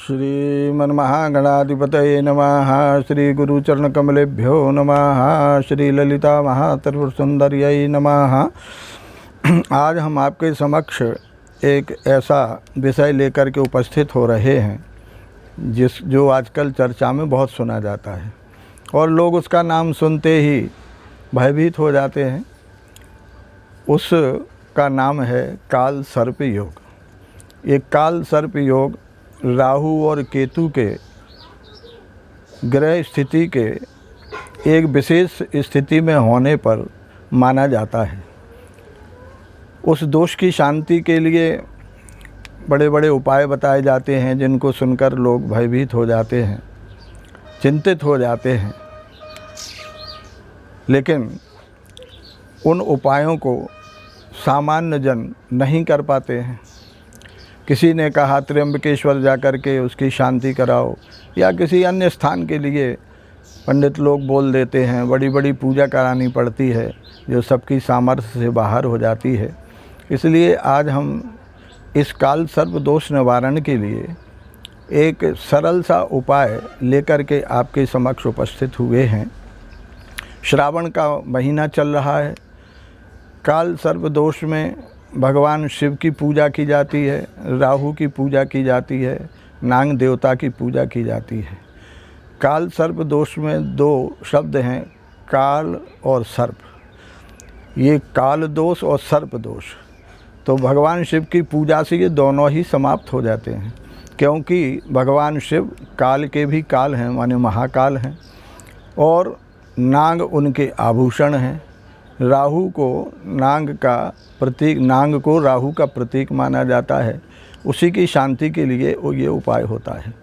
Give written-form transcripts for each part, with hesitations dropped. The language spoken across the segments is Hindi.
श्रीमन्महागणाधिपतये नमः। श्रीगुरुचरणकमलेभ्यो नमः। श्रीललिता महात्रिपुरसुंदर्यै नमः। आज हम आपके समक्ष एक ऐसा विषय लेकर के उपस्थित हो रहे हैं जो आजकल चर्चा में बहुत सुना जाता है और लोग उसका नाम सुनते ही भयभीत हो जाते हैं। उसका नाम है काल सर्प योग। ये काल सर्प योग राहु और केतु के ग्रह स्थिति के एक विशेष स्थिति में होने पर माना जाता है। उस दोष की शांति के लिए बड़े बड़े उपाय बताए जाते हैं, जिनको सुनकर लोग भयभीत हो जाते हैं, चिंतित हो जाते हैं। लेकिन उन उपायों को सामान्य जन नहीं कर पाते हैं। किसी ने कहा त्र्यंबकेश्वर जाकर के उसकी शांति कराओ, या किसी अन्य स्थान के लिए पंडित लोग बोल देते हैं। बड़ी बड़ी पूजा करानी पड़ती है जो सबकी सामर्थ्य से बाहर हो जाती है। इसलिए आज हम इस काल सर्प दोष निवारण के लिए एक सरल सा उपाय लेकर के आपके समक्ष उपस्थित हुए हैं। श्रावण का महीना चल रहा है। काल सर्प दोष में भगवान शिव की पूजा की जाती है, राहु की पूजा की जाती है, नाग देवता की पूजा की जाती है। काल सर्प दोष में दो शब्द हैं, काल और सर्प। ये काल दोष और सर्प दोष, तो भगवान शिव की पूजा से ये दोनों ही समाप्त हो जाते हैं, क्योंकि भगवान शिव काल के भी काल हैं, माने महाकाल हैं, और नाग उनके आभूषण हैं। राहु को नाग का प्रतीक, नाग को राहु का प्रतीक माना जाता है। उसी की शांति के लिए ये उपाय होता है।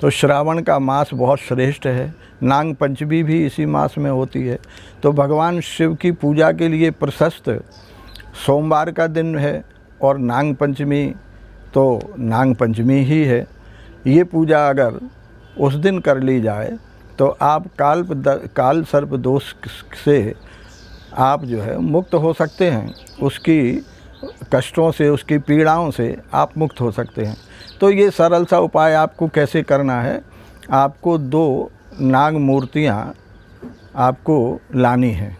तो श्रावण का मास बहुत श्रेष्ठ है। नाग पंचमी भी इसी मास में होती है। तो भगवान शिव की पूजा के लिए प्रशस्त सोमवार का दिन है, और नाग पंचमी तो नाग पंचमी ही है। ये पूजा अगर उस दिन कर ली जाए तो आप काल सर्प दोष से आप जो है मुक्त हो सकते हैं। उसकी कष्टों से, उसकी पीड़ाओं से आप मुक्त हो सकते हैं। तो ये सरल सा उपाय आपको कैसे करना है, आपको दो नाग मूर्तियाँ आपको लानी है।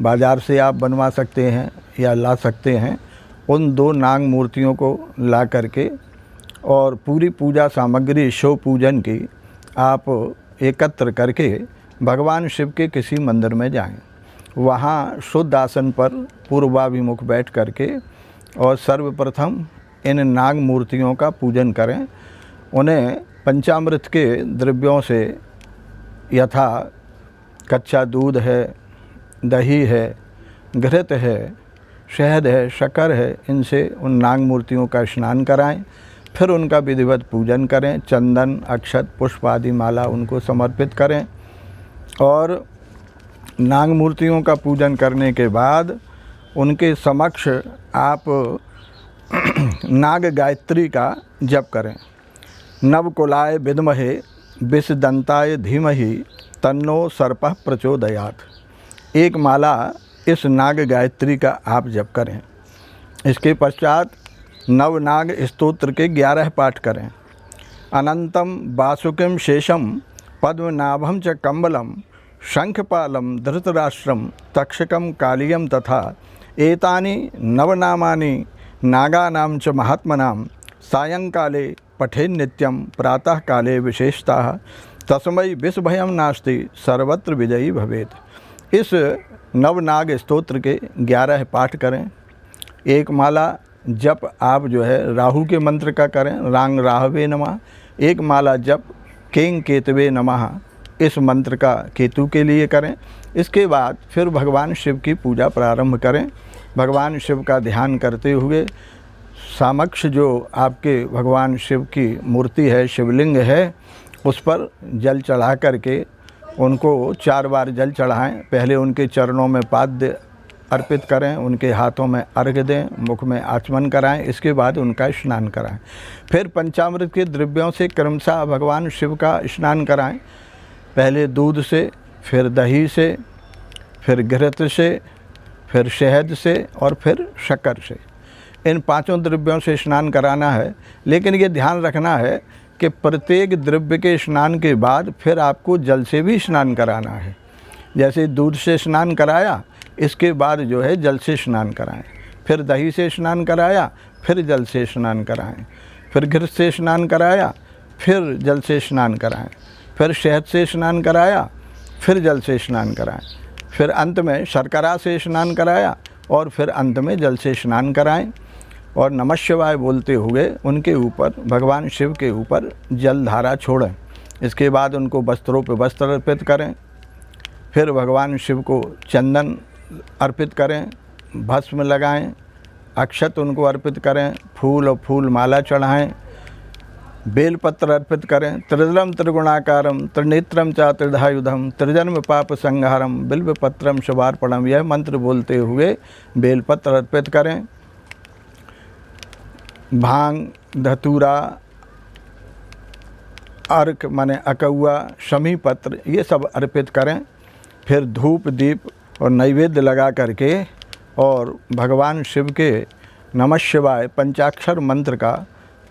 बाज़ार से आप बनवा सकते हैं या ला सकते हैं। उन दो नाग मूर्तियों को ला करके और पूरी पूजा सामग्री शिव पूजन की आप एकत्र करके भगवान शिव के किसी मंदिर में जाएं। वहाँ शुद्ध आसन पर पूर्वाभिमुख बैठ करके और सर्वप्रथम इन नाग मूर्तियों का पूजन करें। उन्हें पंचामृत के द्रव्यों से, यथा कच्चा दूध है, दही है, घृत है, शहद है, शक्कर है, इनसे उन नाग मूर्तियों का स्नान कराएं। फिर उनका विधिवत पूजन करें। चंदन, अक्षत, पुष्प आदि माला उनको समर्पित करें। और नाग मूर्तियों का पूजन करने के बाद उनके समक्ष आप नाग गायत्री का जप करें। नवकुलाय विद्महे विषदंताय धीमहि तन्नो सर्पः प्रचोदयात्। एक माला इस नाग गायत्री का आप जप करें। इसके पश्चात नवनाग स्तोत्र के 11 पाठ करें। अनंतम वासुकिम शेषम पद्मनाभम च कम्बलम शंखपालम धृतराष्ट्रम तक्षकम कालियम तथा एतानि नवनामानि नागानां च महात्मनां सायंकाले पठेन् नित्यं प्रातः काले विशेषतः तस्मै विषभयं नास्ति सर्वत्र विजयी भवेत्। इस नवनाग स्तोत्र के 11 पाठ करें। एक माला जप आप जो है राहु के मंत्र का करें, रांग राहवे नमः। एक माला जप केंग केतवे नमः, इस मंत्र का केतु के लिए करें। इसके बाद फिर भगवान शिव की पूजा प्रारंभ करें। भगवान शिव का ध्यान करते हुए समक्ष जो आपके भगवान शिव की मूर्ति है, शिवलिंग है, उस पर जल चढ़ा करके उनको 4 बार जल चढ़ाएं। पहले उनके चरणों में पाद्य अर्पित करें, उनके हाथों में अर्घ्य दें, मुख में आचमन कराएं। इसके बाद उनका स्नान कराएं। फिर पंचामृत के द्रव्यों से क्रमशः भगवान शिव का स्नान कराएं। पहले दूध से, फिर दही से, फिर घृत से, फिर शहद से और फिर शक्कर से। इन 5 द्रव्यों से स्नान कराना है। लेकिन ये ध्यान रखना है कि प्रत्येक द्रव्य के स्नान के बाद फिर आपको जल से भी स्नान कराना है। जैसे दूध से स्नान कराया, इसके बाद जो है जल से स्नान कराएं। फिर दही से स्नान कराया, फिर जल से स्नान कराएं। फिर घृत से स्नान कराया, फिर जल से स्नान कराएं। फिर शहद से स्नान कराया, फिर जल से स्नान कराएं। फिर अंत में शर्करा से स्नान कराया और फिर अंत में जल से स्नान कराएं। और नमः शिवाय बोलते हुए उनके ऊपर, भगवान शिव के ऊपर जल धारा छोड़ें। इसके बाद उनको वस्त्रों पर वस्त्र अर्पित करें। फिर भगवान शिव को चंदन अर्पित करें, भस्म लगाएं, अक्षत उनको अर्पित करें, फूल और फूल माला चढ़ाएं, बेलपत्र अर्पित करें। त्रिदलम त्रिगुणाकारम त्रिनेत्रम च त्रिधायुधम त्रिजन्म पाप संहारम बिल्वपत्रम शुभार्पणम, यह मंत्र बोलते हुए बेलपत्र अर्पित करें। भांग, धतूरा, अर्क माने अकौआ, शमी पत्र, ये सब अर्पित करें। फिर धूप दीप और नैवेद्य लगा करके और भगवान शिव के नमः शिवाय पंचाक्षर मंत्र का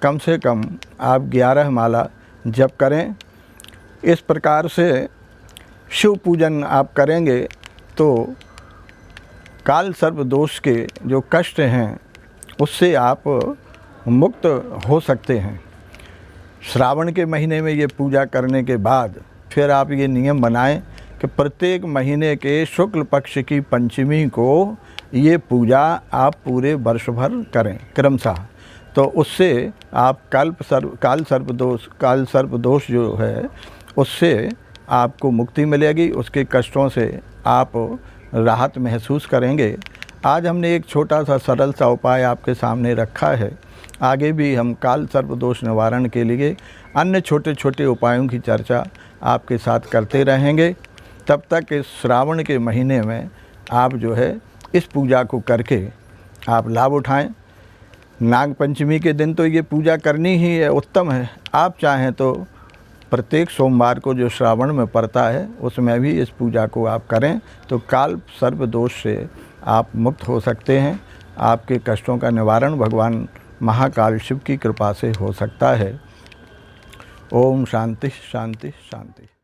कम से कम आप 11 माला जप करें। इस प्रकार से शिव पूजन आप करेंगे तो काल सर्प दोष के जो कष्ट हैं उससे आप मुक्त हो सकते हैं। श्रावण के महीने में ये पूजा करने के बाद फिर आप ये नियम बनाएं कि प्रत्येक महीने के शुक्ल पक्ष की पंचमी को ये पूजा आप पूरे वर्ष भर करें क्रमशः। तो उससे आप काल सर्प दोष जो है उससे आपको मुक्ति मिलेगी, उसके कष्टों से आप राहत महसूस करेंगे। आज हमने एक छोटा सा सरल सा उपाय आपके सामने रखा है। आगे भी हम काल सर्प दोष निवारण के लिए अन्य छोटे छोटे उपायों की चर्चा आपके साथ करते रहेंगे। तब तक इस श्रावण के महीने में आप जो है इस पूजा को करके आप लाभ उठाएं। नाग पंचमी के दिन तो ये पूजा करनी ही है, उत्तम है। आप चाहें तो प्रत्येक सोमवार को जो श्रावण में पड़ता है उसमें भी इस पूजा को आप करें तो काल सर्प दोष से आप मुक्त हो सकते हैं। आपके कष्टों का निवारण भगवान महाकाल शिव की कृपा से हो सकता है। ओम शांति शांति शांति।